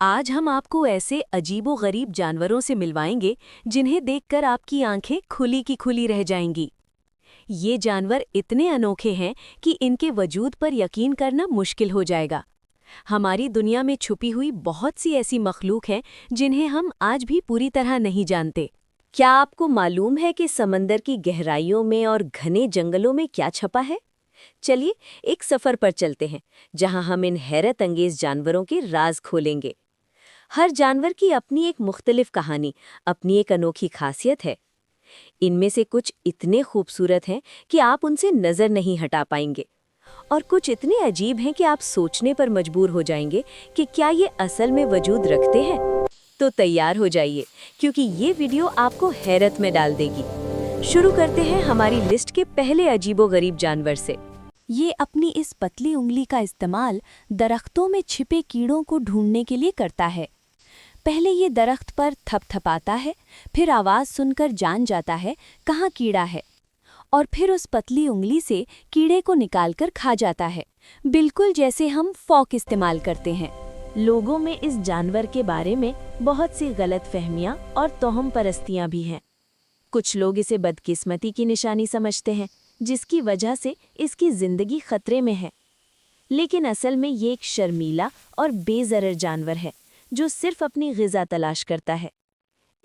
आज हम आपको ऐसे अजीबो-गरीब जानवरों से मिलवाएंगे जिन्हें देखकर आपकी आंखें खुली की खुली रह जाएंगी। ये जानवर इतने अनोखे हैं कि इनके वजूद पर यकीन करना मुश्किल हो जाएगा। हमारी दुनिया में छुपी हुई बहुत सी ऐसी मखलूक हैं जिन्हें हम आज भी पूरी तरह नहीं जानते। क्या आपको मालूम है कि समंदर की गहराइयों में और घने जंगलों में क्या छपा है? चलिए एक सफर पर चलते हैं जहां हम इन हैरत अंगेज जानवरों के राज खोलेंगे। हर जानवर की अपनी एक मुख्तलिफ कहानी, अपनी एक अनोखी खासियत है। इनमें से कुछ इतने खूबसूरत हैं कि आप उनसे नज़र नहीं हटा पाएंगे, और कुछ इतने अजीब हैं कि आप सोचने पर मजबूर हो जाएंगे कि क्या ये असल में वजूद रखते हैं। तो तैयार हो जाइए, क्योंकि ये वीडियो आपको हैरत में डाल देगी। शुरू करते हैं हमारी लिस्ट के पहले अजीबो-गरीब जानवर से। ये अपनी इस पतली उंगली का इस्तेमाल दरख्तों में छिपे कीड़ों को ढूंढने के लिए करता है। पहले ये दरख्त पर थपथपाता है, फिर आवाज़ सुनकर जान जाता है कहाँ कीड़ा है, और फिर उस पतली उंगली से कीड़े को निकालकर खा जाता है, बिल्कुल जैसे हम फॉक इस्तेमाल करते हैं। लोगों में इस जानवर के बारे में बहुत सी गलतफहमियां और तोहम परस्तियां भी हैं। कुछ लोग इसे बदकिस्मती की निशानी समझते हैं, जिसकी वजह से इसकी जिंदगी खतरे में है। लेकिन असल में ये एक शर्मीला और बेजरर जानवर है जो सिर्फ अपनी ग़िज़ा तलाश करता है।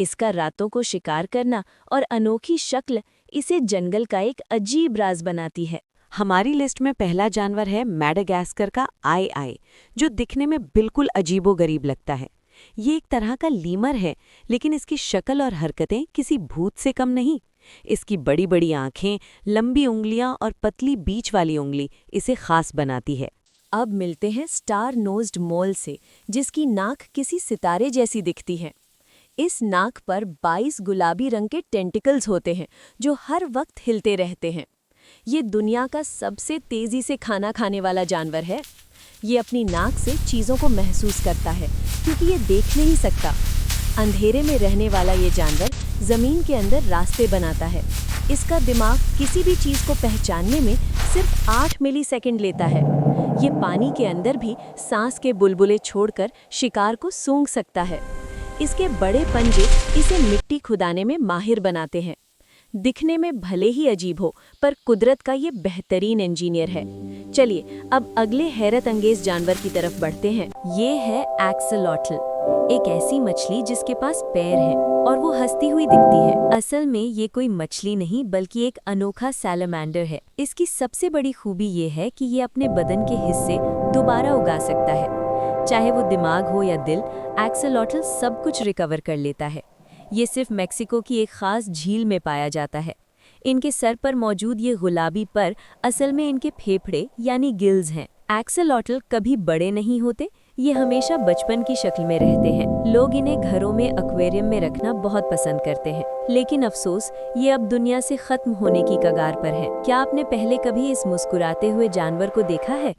इसका रातों को शिकार करना और अनोखी शक्ल इसे जंगल का एक अजीब राज बनाती है। हमारी लिस्ट में पहला जानवर है मैडागास्कर का आई, जो दिखने में बिल्कुल अजीबो-गरीब लगता है। ये एक तरह का लीमर है, लेकिन इसकी शक्ल और हरकतें किसी भूत से कम नहीं। इसकी बड़ी बड़ी आंखें, लंबी उंगलियां और पतली बीच वाली उंगली इसे खास बनाती है। अब मिलते हैं स्टार नोज्ड मोल से, जिसकी नाक किसी सितारे जैसी दिखती है। इस नाक पर 22 गुलाबी रंग के टेंटिकल्स होते हैं जो हर वक्त हिलते रहते हैं। ये दुनिया का सबसे तेजी से खाना खाने वाला जानवर है। ये अपनी नाक से चीज़ों को महसूस करता है, क्योंकि ये देख नहीं सकता। अंधेरे में रहने वाला ये जानवर ज़मीन के अंदर रास्ते बनाता है। इसका दिमाग किसी भी चीज़ को पहचानने में सिर्फ 8 मिलीसेकंड लेता है। ये पानी के अंदर भी सांस के बुलबुले छोड़कर शिकार को सूंघ सकता है। इसके बड़े पंजे इसे मिट्टी खुदाने में माहिर बनाते हैं। दिखने में भले ही अजीब हो, पर कुदरत का ये बेहतरीन इंजीनियर है। चलिए अब अगले हैरत अंगेज जानवर की तरफ बढ़ते हैं। ये है एक्सेलॉटल, एक ऐसी मछली जिसके पास पैर हैं और वो हंसती हुई दिखती है। असल में ये कोई मछली नहीं, बल्कि एक अनोखा सैलमैंडर है। इसकी सबसे बड़ी खूबी ये है कि ये अपने बदन के हिस्से दोबारा उगा सकता है। चाहे वो दिमाग हो या दिल, एक्सेलॉटल सब कुछ रिकवर कर लेता है। ये सिर्फ मेक्सिको की एक खास झील में पाया जाता है। इनके सर पर मौजूद ये गुलाबी पर असल में इनके फेफड़े यानी गिल्स हैं। एक्सेलॉटल कभी बड़े नहीं होते, ये हमेशा बचपन की शक्ल में रहते हैं। लोग इन्हें घरों में एक्वेरियम में रखना बहुत पसंद करते हैं, लेकिन अफसोस ये अब दुनिया से खत्म होने की कगार पर है। क्या आपने पहले कभी इस मुस्कुराते हुए जानवर को देखा है?